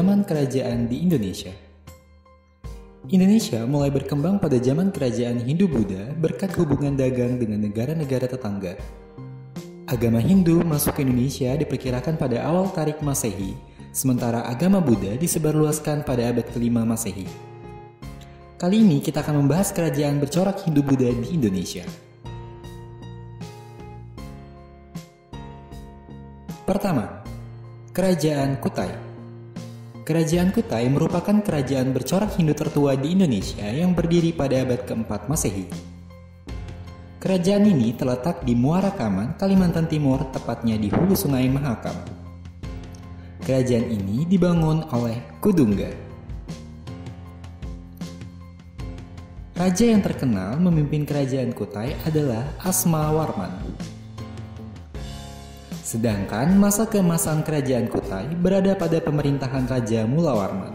zaman kerajaan di Indonesia. Indonesia mulai berkembang pada zaman kerajaan Hindu-Buddha berkat hubungan dagang dengan negara-negara tetangga. Agama Hindu masuk ke Indonesia diperkirakan pada awal Tarik Masehi, sementara agama Buddha disebarluaskan pada abad ke-5 Masehi. Kali ini kita akan membahas kerajaan bercorak Hindu-Buddha di Indonesia. Pertama, Kerajaan Kutai. Kerajaan Kutai merupakan kerajaan bercorak Hindu tertua di Indonesia yang berdiri pada abad ke-4 Masehi. Kerajaan ini terletak di Muara Kaman, Kalimantan Timur, tepatnya di hulu Sungai Mahakam. Kerajaan ini dibangun oleh Kudungga. Raja yang terkenal memimpin kerajaan Kutai adalah Asmawarman. Sedangkan masa keemasan kerajaan Kutai berada pada pemerintahan Raja Mulawarman.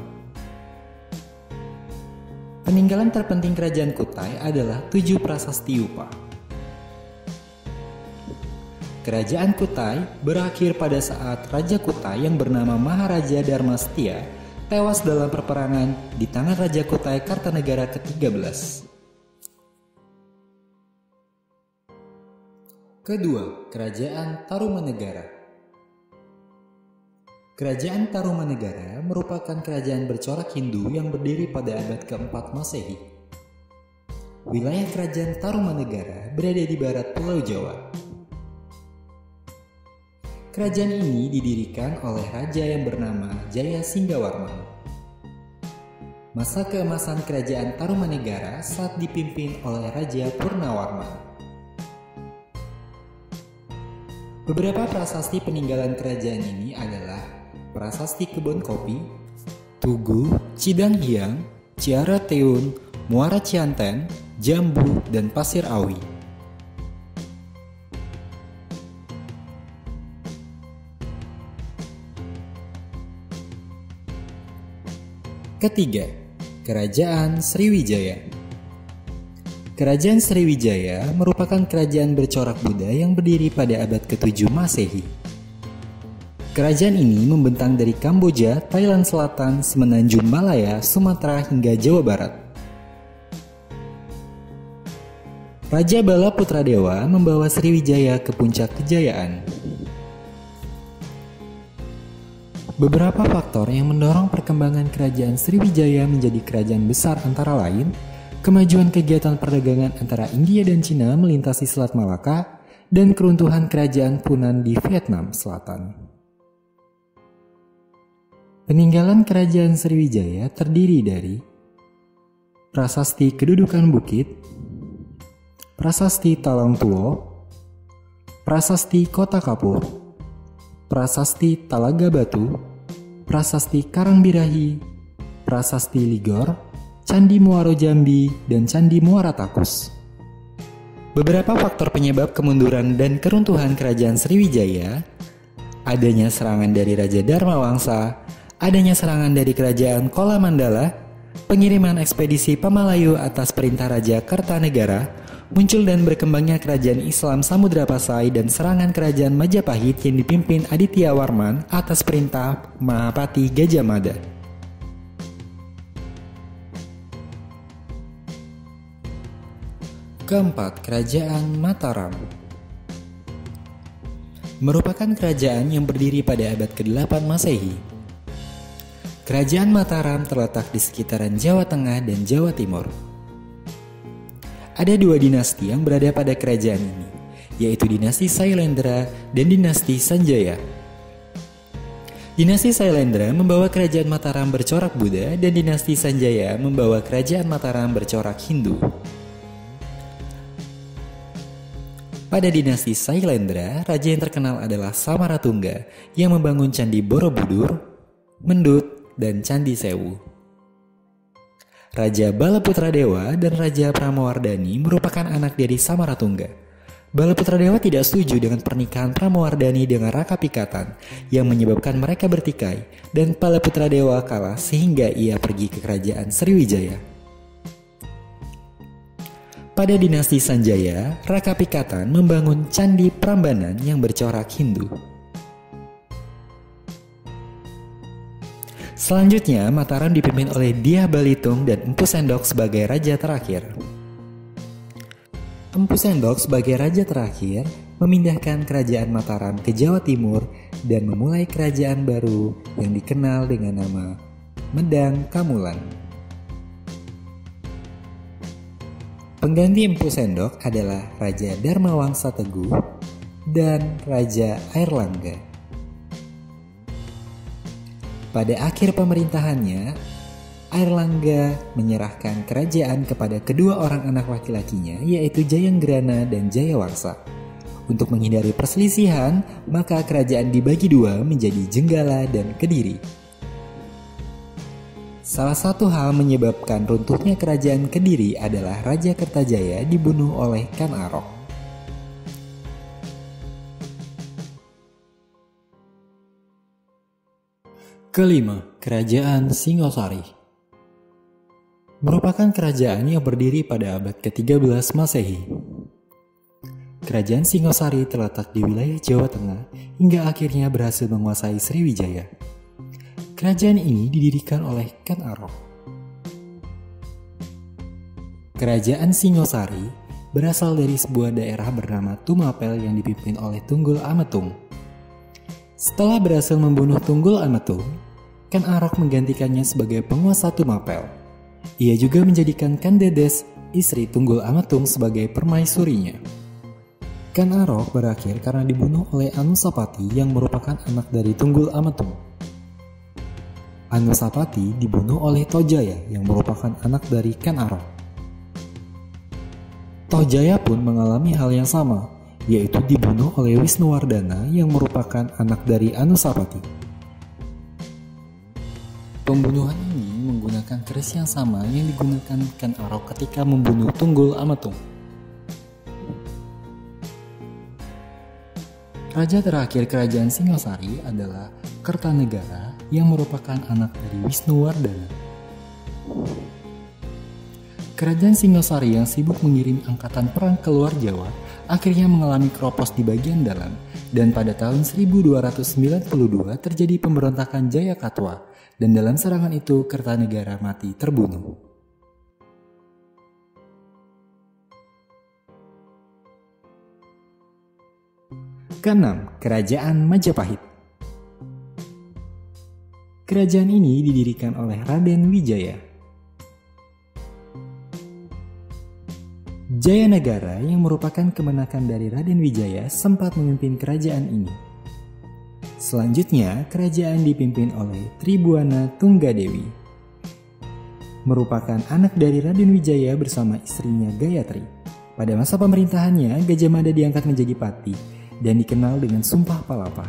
Peninggalan terpenting kerajaan Kutai adalah 7 prasasti Upa. Kerajaan Kutai berakhir pada saat Raja Kutai yang bernama Maharaja Dharmastia tewas dalam peperangan di tangan Raja Kutai Kartanegara ke-13. Kedua, Kerajaan Tarumanegara. Kerajaan Tarumanegara merupakan kerajaan bercorak Hindu yang berdiri pada abad ke-4 Masehi. Wilayah kerajaan Tarumanegara berada di barat Pulau Jawa. Kerajaan ini didirikan oleh raja yang bernama Jaya Singgawarman. Masa keemasan kerajaan Tarumanegara saat dipimpin oleh Raja Purnawarman. Beberapa prasasti peninggalan kerajaan ini adalah Prasasti Kebon Kopi, Tugu, Cidang Hiang, Ciara Teun, Muara Cianten, Jambu, dan Pasir Awi. Ketiga, Kerajaan Sriwijaya. Kerajaan Sriwijaya merupakan kerajaan bercorak Buddha yang berdiri pada abad ke-7 Masehi. Kerajaan ini membentang dari Kamboja, Thailand Selatan, Semenanjung Malaya, Sumatera hingga Jawa Barat. Raja Bala Putradewa membawa Sriwijaya ke puncak kejayaan. Beberapa faktor yang mendorong perkembangan kerajaan Sriwijaya menjadi kerajaan besar antara lain kemajuan kegiatan perdagangan antara India dan Cina melintasi Selat Malaka, dan keruntuhan kerajaan Punan di Vietnam Selatan. Peninggalan kerajaan Sriwijaya terdiri dari Prasasti Kedudukan Bukit, Prasasti Talang Tuo, Prasasti Kota Kapur, Prasasti Talaga Batu, Prasasti Karangbirahi, Prasasti Ligor, Candi Muaro Jambi, dan Candi Muara Takus. Beberapa faktor penyebab kemunduran dan keruntuhan kerajaan Sriwijaya: adanya serangan dari Raja Dharmawangsa, adanya serangan dari kerajaan Kola Mandala, pengiriman ekspedisi Pamalayu atas perintah Raja Kartanegara, muncul dan berkembangnya kerajaan Islam Samudra Pasai, dan serangan kerajaan Majapahit yang dipimpin Aditya Warman atas perintah Mahapati Gajah Mada. Keempat, Kerajaan Mataram. Merupakan kerajaan yang berdiri pada abad ke-8 Masehi. Kerajaan Mataram terletak di sekitaran Jawa Tengah dan Jawa Timur. Ada 2 dinasti yang berada pada kerajaan ini, yaitu dinasti Sailendra dan dinasti Sanjaya. Dinasti Sailendra membawa kerajaan Mataram bercorak Buddha dan dinasti Sanjaya membawa kerajaan Mataram bercorak Hindu. Pada dinasti Sailendra, raja yang terkenal adalah Samaratungga yang membangun Candi Borobudur, Mendut, dan Candi Sewu. Raja Bala Putradewa dan Raja Pramawardhani merupakan anak dari Samaratungga. Bala Putradewa tidak setuju dengan pernikahan Pramawardhani dengan Raka Pikatan yang menyebabkan mereka bertikai, dan Bala Putradewa kalah sehingga ia pergi ke kerajaan Sriwijaya. Pada dinasti Sanjaya, Raka Pikatan membangun Candi Prambanan yang bercorak Hindu. Selanjutnya, Mataram dipimpin oleh Dyah Balitung dan Empu Sendok sebagai raja terakhir. Empu Sendok sebagai raja terakhir memindahkan kerajaan Mataram ke Jawa Timur dan memulai kerajaan baru yang dikenal dengan nama Medang Kamulan. Pengganti Empu Sendok adalah Raja Dharmawangsa Teguh dan Raja Airlangga. Pada akhir pemerintahannya, Airlangga menyerahkan kerajaan kepada kedua orang anak laki-lakinya, yaitu Jayanggrana dan Jayawangsa. Untuk menghindari perselisihan, maka kerajaan dibagi dua menjadi Jenggala dan Kediri. Salah satu hal menyebabkan runtuhnya kerajaan Kediri adalah Raja Kertajaya dibunuh oleh Kan Arok. Kelima, Kerajaan Singosari. Merupakan kerajaan yang berdiri pada abad ke-13 Masehi. Kerajaan Singosari terletak di wilayah Jawa Tengah hingga akhirnya berhasil menguasai Sriwijaya. Kerajaan ini didirikan oleh Kan Arok. Kerajaan Singosari berasal dari sebuah daerah bernama Tumapel yang dipimpin oleh Tunggul Ametung. Setelah berhasil membunuh Tunggul Ametung, Kan Arok menggantikannya sebagai penguasa Tumapel. Ia juga menjadikan Kan Dedes, istri Tunggul Ametung, sebagai permaisurinya. Kan Arok berakhir karena dibunuh oleh Anusapati yang merupakan anak dari Tunggul Ametung. Anusapati dibunuh oleh Tojaya yang merupakan anak dari Kan Arok. Tojaya pun mengalami hal yang sama, yaitu dibunuh oleh Wisnuwardana yang merupakan anak dari Anusapati. Pembunuhan ini menggunakan keris yang sama yang digunakan Kan Arok ketika membunuh Tunggul Ametung. Raja terakhir kerajaan Singosari adalah Kertanegara yang merupakan anak dari Wisnuwardana. Kerajaan Singosari yang sibuk mengirim angkatan perang ke luar Jawa akhirnya mengalami keropos di bagian dalam, dan pada tahun 1292 terjadi pemberontakan Jayakatwa, dan dalam serangan itu Kertanegara mati terbunuh. Keenam, Kerajaan Majapahit. Kerajaan ini didirikan oleh Raden Wijaya. Jayanagara yang merupakan kemenakan dari Raden Wijaya sempat memimpin kerajaan ini. Selanjutnya, kerajaan dipimpin oleh Tribhuwana Tunggadewi. Merupakan anak dari Raden Wijaya bersama istrinya Gayatri. Pada masa pemerintahannya, Gajah Mada diangkat menjadi pati dan dikenal dengan Sumpah Palapa.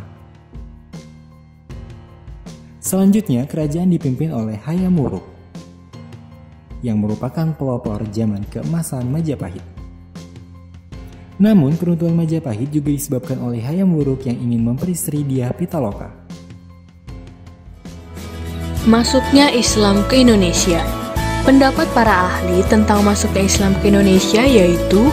Selanjutnya, kerajaan dipimpin oleh Hayam Wuruk, yang merupakan pelopor zaman keemasan Majapahit. Namun, keruntuhan Majapahit juga disebabkan oleh Hayam Wuruk yang ingin memperistri Dyah Pitaloka. Masuknya Islam ke Indonesia. Pendapat para ahli tentang masuknya Islam ke Indonesia yaitu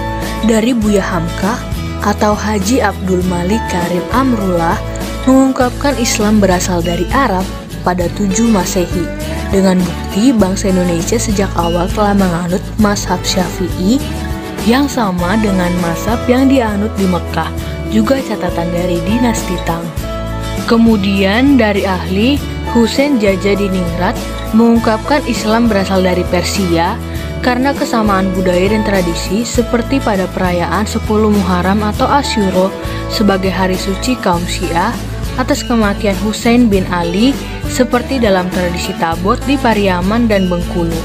dari Buya Hamkah atau Haji Abdul Malik Karim Amrullah mengungkapkan Islam berasal dari Arab pada 7 Masehi, dengan bukti bangsa Indonesia sejak awal telah menganut mazhab Syafi'i yang sama dengan mazhab yang dianut di Mekah, juga catatan dari dinasti Tang. Kemudian dari ahli Husain Jajadiningrat mengungkapkan Islam berasal dari Persia karena kesamaan budaya dan tradisi, seperti pada perayaan 10 Muharram atau Asyura sebagai hari suci kaum Syiah atas kematian Husain bin Ali, seperti dalam tradisi Tabot di Pariaman dan Bengkulu.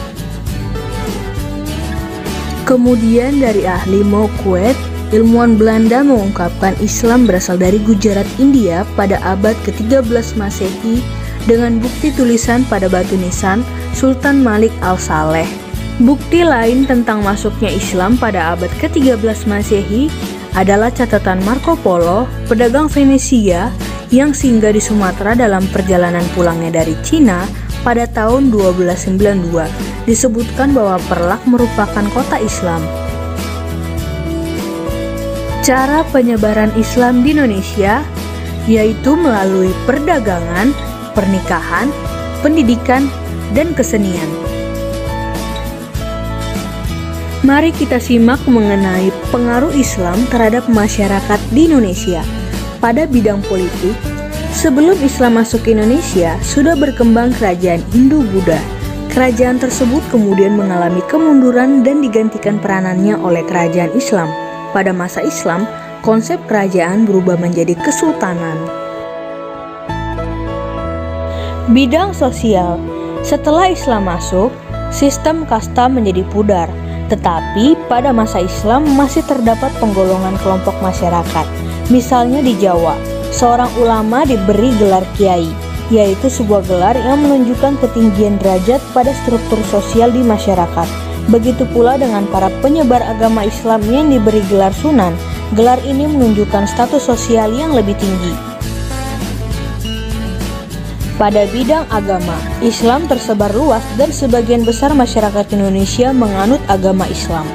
Kemudian dari ahli Moquet, ilmuwan Belanda mengungkapkan Islam berasal dari Gujarat, India pada abad ke-13 Masehi dengan bukti tulisan pada batu nisan Sultan Malik Al-Saleh. Bukti lain tentang masuknya Islam pada abad ke-13 Masehi adalah catatan Marco Polo, pedagang Venesia yang singgah di Sumatera dalam perjalanan pulangnya dari Cina pada tahun 1292. Disebutkan bahwa Perlak merupakan kota Islam. Cara penyebaran Islam di Indonesia yaitu melalui perdagangan, pernikahan, pendidikan, dan kesenian. Mari kita simak mengenai pengaruh Islam terhadap masyarakat di Indonesia. Pada bidang politik, sebelum Islam masuk ke Indonesia, sudah berkembang kerajaan Hindu-Buddha. Kerajaan tersebut kemudian mengalami kemunduran dan digantikan peranannya oleh kerajaan Islam. Pada masa Islam, konsep kerajaan berubah menjadi kesultanan. Bidang sosial, setelah Islam masuk, sistem kasta menjadi pudar. Tetapi pada masa Islam masih terdapat penggolongan kelompok masyarakat. Misalnya di Jawa, seorang ulama diberi gelar kiai, yaitu sebuah gelar yang menunjukkan ketinggian derajat pada struktur sosial di masyarakat. Begitu pula dengan para penyebar agama Islam yang diberi gelar sunan. Gelar ini menunjukkan status sosial yang lebih tinggi. Pada bidang agama, Islam tersebar luas dan sebagian besar masyarakat Indonesia menganut agama Islam.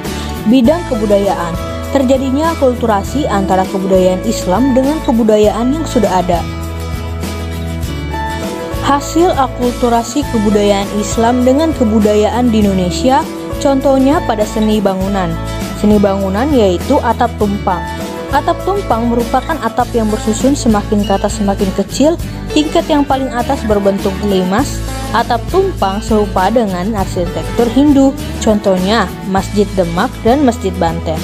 Bidang kebudayaan, terjadinya akulturasi antara kebudayaan Islam dengan kebudayaan yang sudah ada. Hasil akulturasi kebudayaan Islam dengan kebudayaan di Indonesia, contohnya pada seni bangunan. Seni bangunan yaitu atap tumpang. Atap tumpang merupakan atap yang bersusun semakin ke atas semakin kecil, tingkat yang paling atas berbentuk limas. Atap tumpang serupa dengan arsitektur Hindu, contohnya Masjid Demak dan Masjid Banten.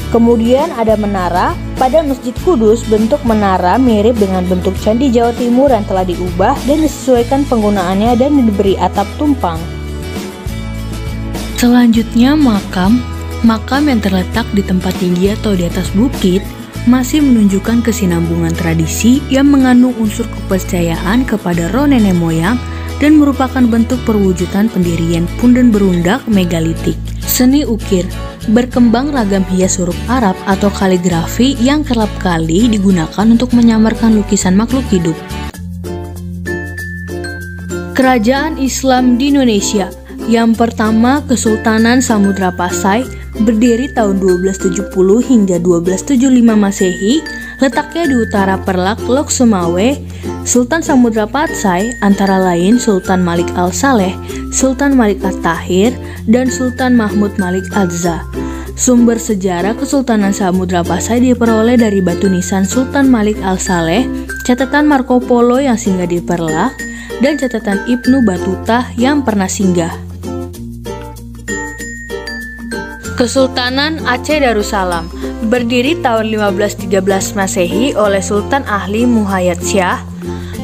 Kemudian ada menara. Pada Masjid Kudus, bentuk menara mirip dengan bentuk Candi Jawa Timur yang telah diubah dan disesuaikan penggunaannya dan diberi atap tumpang. Selanjutnya makam. Makam yang terletak di tempat tinggi atau di atas bukit masih menunjukkan kesinambungan tradisi yang mengandung unsur kepercayaan kepada roh nenek moyang dan merupakan bentuk perwujudan pendirian punden berundak megalitik. Seni ukir, berkembang ragam hias huruf Arab atau kaligrafi yang kerap kali digunakan untuk menyamarkan lukisan makhluk hidup. Kerajaan Islam di Indonesia. Yang pertama, Kesultanan Samudra Pasai, berdiri tahun 1270 hingga 1275 Masehi, letaknya di utara Perlak, Lok Sumawe. Sultan Samudra Pasai antara lain Sultan Malik Al-Saleh, Sultan Malik At-Tahir, dan Sultan Mahmud Malik Adza. Sumber sejarah Kesultanan Samudra Pasai diperoleh dari batu nisan Sultan Malik Al-Saleh, catatan Marco Polo yang singgah di Perlak, dan catatan Ibnu Battuta yang pernah singgah. Kesultanan Aceh Darussalam, berdiri tahun 1513 Masehi oleh Sultan Ahli Muhayyad Syah.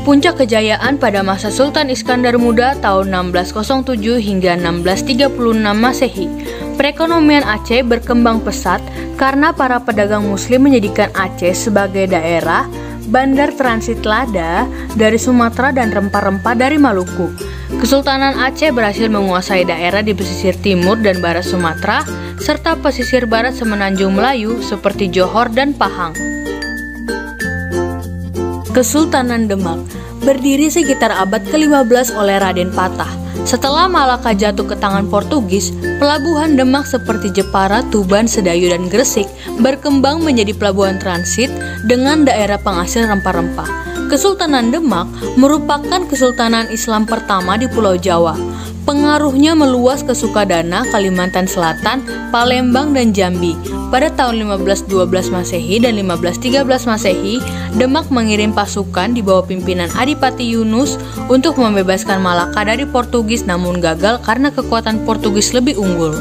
Puncak kejayaan pada masa Sultan Iskandar Muda tahun 1607 hingga 1636 Masehi. Perekonomian Aceh berkembang pesat karena para pedagang muslim menjadikan Aceh sebagai daerah bandar transit lada dari Sumatera dan rempah-rempah dari Maluku. Kesultanan Aceh berhasil menguasai daerah di pesisir timur dan barat Sumatera serta pesisir barat Semenanjung Melayu seperti Johor dan Pahang. Kesultanan Demak, berdiri sekitar abad ke-15 oleh Raden Patah. Setelah Malaka jatuh ke tangan Portugis, pelabuhan Demak seperti Jepara, Tuban, Sedayu, dan Gresik berkembang menjadi pelabuhan transit dengan daerah penghasil rempah-rempah. Kesultanan Demak merupakan kesultanan Islam pertama di Pulau Jawa. Pengaruhnya meluas ke Sukadana, Kalimantan Selatan, Palembang, dan Jambi. Pada tahun 1512 Masehi dan 1513 Masehi, Demak mengirim pasukan di bawah pimpinan Adipati Yunus untuk membebaskan Malaka dari Portugis, namun gagal karena kekuatan Portugis lebih unggul.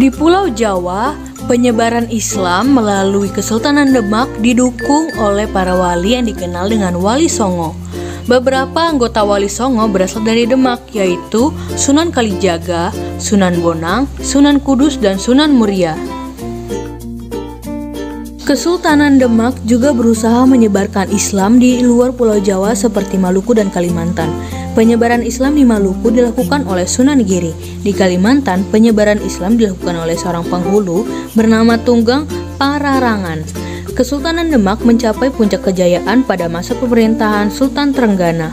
Di Pulau Jawa, penyebaran Islam melalui Kesultanan Demak didukung oleh para wali yang dikenal dengan Wali Songo. Beberapa anggota Wali Songo berasal dari Demak, yaitu Sunan Kalijaga, Sunan Bonang, Sunan Kudus, dan Sunan Muria. Kesultanan Demak juga berusaha menyebarkan Islam di luar Pulau Jawa seperti Maluku dan Kalimantan. Penyebaran Islam di Maluku dilakukan oleh Sunan Giri. Di Kalimantan, penyebaran Islam dilakukan oleh seorang penghulu bernama Tunggang Pararangan. Kesultanan Demak mencapai puncak kejayaan pada masa pemerintahan Sultan Trenggana.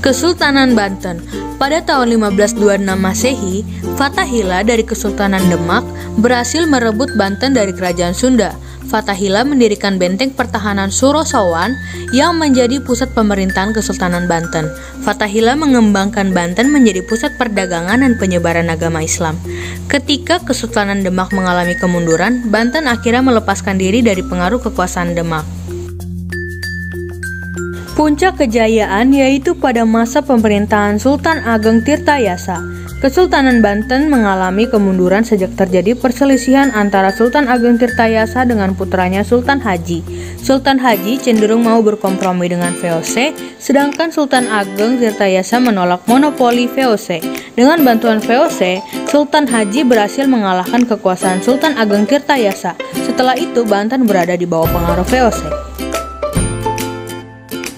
Kesultanan Banten. Pada tahun 1526 Masehi, Fathahillah dari Kesultanan Demak berhasil merebut Banten dari Kerajaan Sunda. Fathahillah mendirikan benteng pertahanan Surosowan yang menjadi pusat pemerintahan Kesultanan Banten. Fathahillah mengembangkan Banten menjadi pusat perdagangan dan penyebaran agama Islam. Ketika Kesultanan Demak mengalami kemunduran, Banten akhirnya melepaskan diri dari pengaruh kekuasaan Demak. Puncak kejayaan yaitu pada masa pemerintahan Sultan Ageng Tirtayasa. Kesultanan Banten mengalami kemunduran sejak terjadi perselisihan antara Sultan Ageng Tirtayasa dengan putranya Sultan Haji. Sultan Haji cenderung mau berkompromi dengan VOC, sedangkan Sultan Ageng Tirtayasa menolak monopoli VOC. Dengan bantuan VOC, Sultan Haji berhasil mengalahkan kekuasaan Sultan Ageng Tirtayasa. Setelah itu, Banten berada di bawah pengaruh VOC.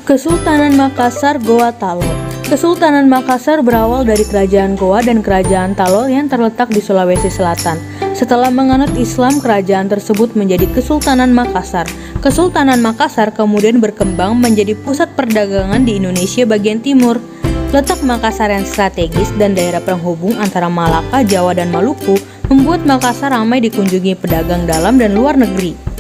Kesultanan Makassar Goa Talol. Kesultanan Makassar berawal dari Kerajaan Goa dan Kerajaan Talol yang terletak di Sulawesi Selatan. Setelah menganut Islam, kerajaan tersebut menjadi Kesultanan Makassar. Kesultanan Makassar kemudian berkembang menjadi pusat perdagangan di Indonesia bagian timur. Letak Makassar yang strategis dan daerah penghubung antara Malaka, Jawa, dan Maluku membuat Makassar ramai dikunjungi pedagang dalam dan luar negeri.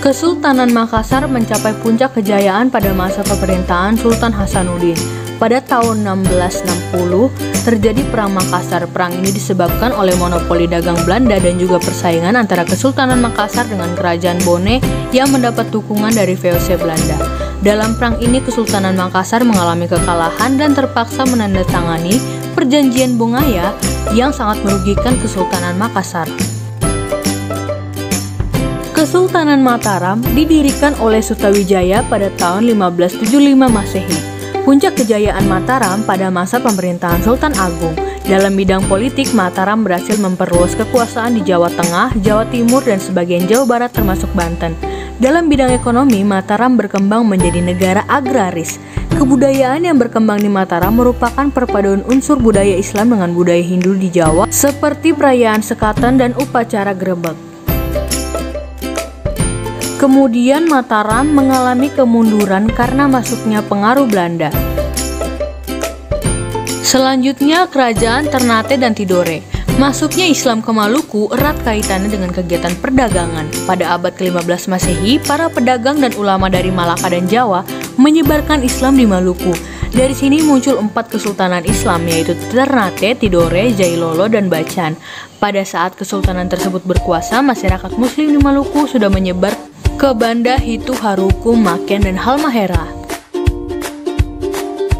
Kesultanan Makassar mencapai puncak kejayaan pada masa pemerintahan Sultan Hasanuddin. Pada tahun 1660, terjadi Perang Makassar. Perang ini disebabkan oleh monopoli dagang Belanda dan juga persaingan antara Kesultanan Makassar dengan Kerajaan Bone yang mendapat dukungan dari VOC Belanda. Dalam perang ini, Kesultanan Makassar mengalami kekalahan dan terpaksa menandatangani Perjanjian Bongaya yang sangat merugikan Kesultanan Makassar. Kesultanan Mataram didirikan oleh Sutawijaya pada tahun 1575 Masehi. Puncak kejayaan Mataram pada masa pemerintahan Sultan Agung. Dalam bidang politik, Mataram berhasil memperluas kekuasaan di Jawa Tengah, Jawa Timur, dan sebagian Jawa Barat termasuk Banten. Dalam bidang ekonomi, Mataram berkembang menjadi negara agraris. Kebudayaan yang berkembang di Mataram merupakan perpaduan unsur budaya Islam dengan budaya Hindu di Jawa, seperti perayaan sekatan dan upacara grebek. Kemudian Mataram mengalami kemunduran karena masuknya pengaruh Belanda. Selanjutnya Kerajaan Ternate dan Tidore. Masuknya Islam ke Maluku erat kaitannya dengan kegiatan perdagangan. Pada abad ke-15 Masehi, para pedagang dan ulama dari Malaka dan Jawa menyebarkan Islam di Maluku. Dari sini muncul 4 kesultanan Islam, yaitu Ternate, Tidore, Jailolo, dan Bacan. Pada saat kesultanan tersebut berkuasa, masyarakat Muslim di Maluku sudah menyebar ke Banda, Hitu, Haruku, Maken, dan Halmahera.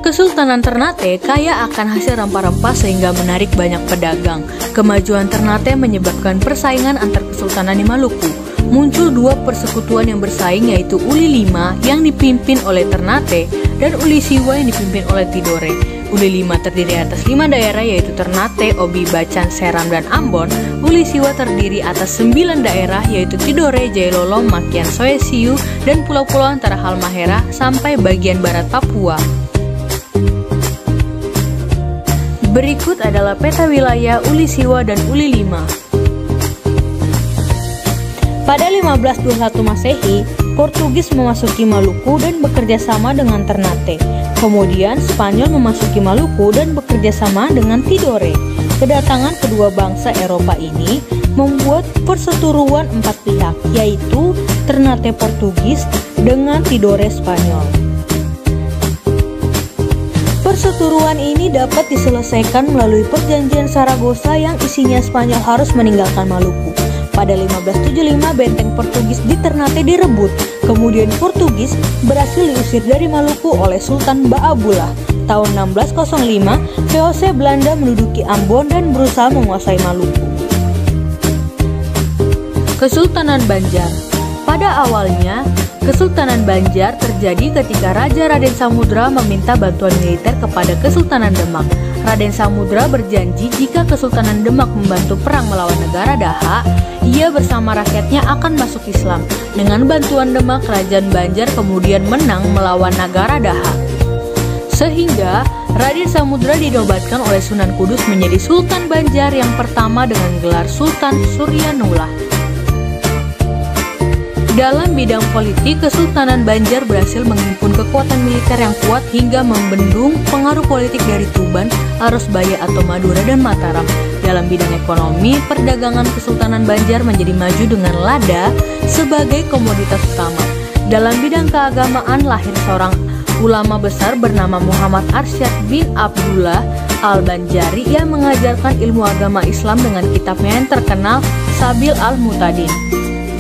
Kesultanan Ternate kaya akan hasil rempah-rempah sehingga menarik banyak pedagang. Kemajuan Ternate menyebabkan persaingan antar kesultanan di Maluku. Muncul 2 persekutuan yang bersaing, yaitu Uli V yang dipimpin oleh Ternate dan Uli Siwa yang dipimpin oleh Tidore. Uli V terdiri atas 5 daerah, yaitu Ternate, Obi, Bacan, Seram, dan Ambon. Uli Siwa terdiri atas 9 daerah, yaitu Tidore, Jailolo, Makian, Soesiu, dan pulau-pulau antara Halmahera sampai bagian barat Papua. Berikut adalah peta wilayah Uli Siwa dan Uli V. Pada 1521 Masehi, Portugis memasuki Maluku dan bekerja sama dengan Ternate. Kemudian Spanyol memasuki Maluku dan bekerja sama dengan Tidore. Kedatangan kedua bangsa Eropa ini membuat perseteruan 4 pihak, yaitu Ternate Portugis dengan Tidore Spanyol. Perseteruan ini dapat diselesaikan melalui Perjanjian Saragossa yang isinya Spanyol harus meninggalkan Maluku. Pada 1575, benteng Portugis di Ternate direbut. Kemudian Portugis berhasil diusir dari Maluku oleh Sultan Baabullah. Tahun 1605, VOC Belanda menduduki Ambon dan berusaha menguasai Maluku. Kesultanan Banjar. Pada awalnya, Kesultanan Banjar terjadi ketika Raja Raden Samudra meminta bantuan militer kepada Kesultanan Demak. Raden Samudra berjanji jika Kesultanan Demak membantu perang melawan negara Daha, ia bersama rakyatnya akan masuk Islam. Dengan bantuan Demak, Kerajaan Banjar kemudian menang melawan negara Daha. Sehingga Raden Samudra dinobatkan oleh Sunan Kudus menjadi Sultan Banjar yang pertama dengan gelar Sultan Suryanullah. Dalam bidang politik, Kesultanan Banjar berhasil menghimpun kekuatan militer yang kuat hingga membendung pengaruh politik dari Tuban, Arosbaya atau Madura dan Mataram. Dalam bidang ekonomi, perdagangan Kesultanan Banjar menjadi maju dengan lada sebagai komoditas utama. Dalam bidang keagamaan, lahir seorang ulama besar bernama Muhammad Arsyad bin Abdullah Al-Banjari yang mengajarkan ilmu agama Islam dengan kitabnya yang terkenal Sabil Al-Mutadin.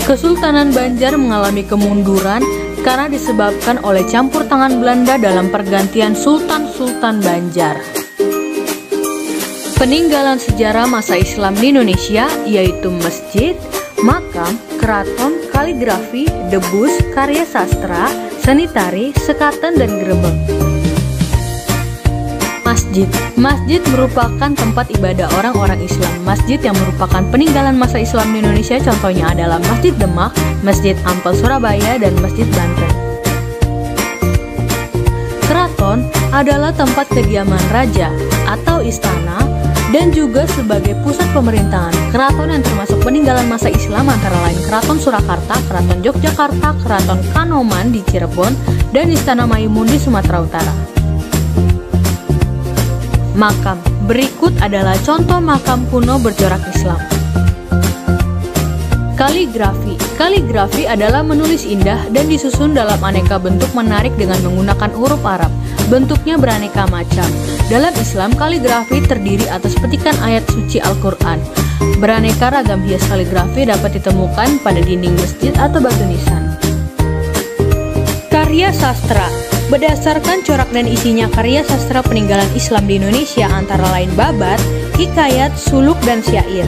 Kesultanan Banjar mengalami kemunduran karena disebabkan oleh campur tangan Belanda dalam pergantian Sultan-Sultan Banjar. Peninggalan sejarah masa Islam di Indonesia yaitu masjid, makam, keraton, kaligrafi, debus, karya sastra, seni tari, sekaten, dan grebek. Masjid merupakan tempat ibadah orang-orang Islam. Masjid yang merupakan peninggalan masa Islam di Indonesia contohnya adalah Masjid Demak, Masjid Ampel Surabaya, dan Masjid Banten. Keraton adalah tempat kediaman raja atau istana dan juga sebagai pusat pemerintahan. Keraton yang termasuk peninggalan masa Islam antara lain Keraton Surakarta, Keraton Yogyakarta, Keraton Kanoman di Cirebon, dan Istana Maimun di Sumatera Utara. Makam. Berikut adalah contoh makam kuno bercorak Islam. Kaligrafi adalah menulis indah dan disusun dalam aneka bentuk menarik dengan menggunakan huruf Arab. Bentuknya beraneka macam. Dalam Islam, kaligrafi terdiri atas petikan ayat suci Al-Quran. Beraneka ragam hias kaligrafi dapat ditemukan pada dinding masjid atau batu nisan. Karya sastra. Berdasarkan corak dan isinya karya sastra peninggalan Islam di Indonesia antara lain babat, hikayat, suluk, dan syair.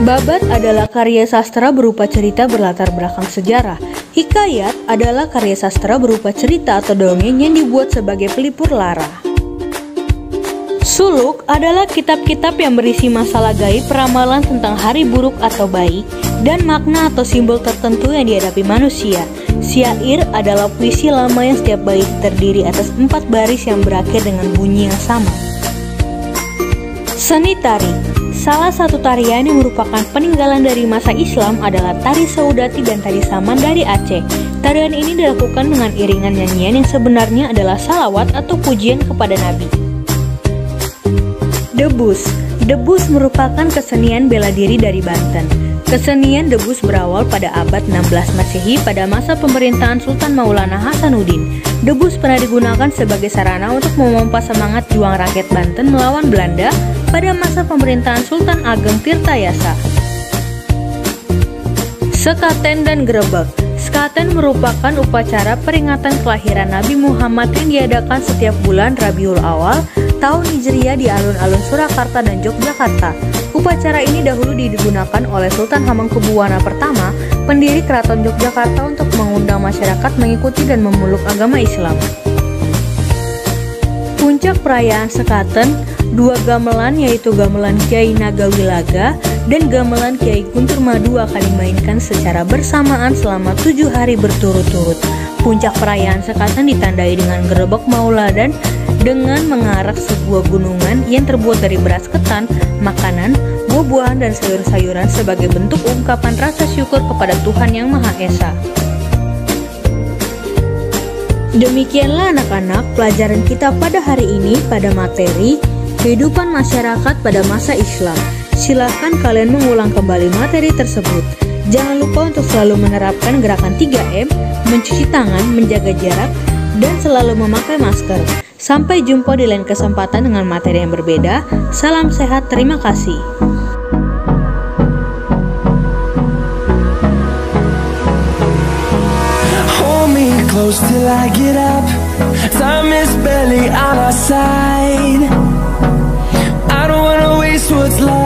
Babat adalah karya sastra berupa cerita berlatar belakang sejarah. Hikayat adalah karya sastra berupa cerita atau dongeng yang dibuat sebagai pelipur lara. Suluk adalah kitab-kitab yang berisi masalah gaib, ramalan tentang hari buruk atau baik, dan makna atau simbol tertentu yang dihadapi manusia. Syair adalah puisi lama yang setiap bait terdiri atas 4 baris yang berakhir dengan bunyi yang sama. Seni tari. Salah satu tarian yang merupakan peninggalan dari masa Islam adalah tari Saudati dan tari Saman dari Aceh. Tarian ini dilakukan dengan iringan nyanyian yang sebenarnya adalah salawat atau pujian kepada Nabi. Debus merupakan kesenian bela diri dari Banten. Kesenian debus berawal pada abad 16 Masehi pada masa pemerintahan Sultan Maulana Hasanuddin. Debus pernah digunakan sebagai sarana untuk memompa semangat juang rakyat Banten melawan Belanda pada masa pemerintahan Sultan Ageng Tirtayasa. Sekaten dan grebek. Sekaten merupakan upacara peringatan kelahiran Nabi Muhammad yang diadakan setiap bulan Rabiul Awal tahun Hijriah di alun-alun Surakarta dan Yogyakarta. Upacara ini dahulu digunakan oleh Sultan Hamengkubuwana I, pendiri Keraton Yogyakarta untuk mengundang masyarakat mengikuti dan memeluk agama Islam. Puncak perayaan Sekaten, 2 gamelan yaitu gamelan Kiai Nagawilaga dan gamelan Kiai Guntur Madu akan dimainkan secara bersamaan selama 7 hari berturut-turut. Puncak perayaan Sekaten ditandai dengan gerebek mauladan dengan mengarak sebuah gunungan yang terbuat dari beras ketan, makanan, buah-buahan, dan sayur-sayuran sebagai bentuk ungkapan rasa syukur kepada Tuhan Yang Maha Esa. Demikianlah anak-anak pelajaran kita pada hari ini pada materi kehidupan masyarakat pada masa Islam. Silahkan kalian mengulang kembali materi tersebut. Jangan lupa untuk selalu menerapkan gerakan 3M, mencuci tangan, menjaga jarak, dan selalu memakai masker. Sampai jumpa di lain kesempatan dengan materi yang berbeda. Salam sehat, terima kasih. Hold me close till I get up. Time is barely on our side. I don't wanna waste what's left.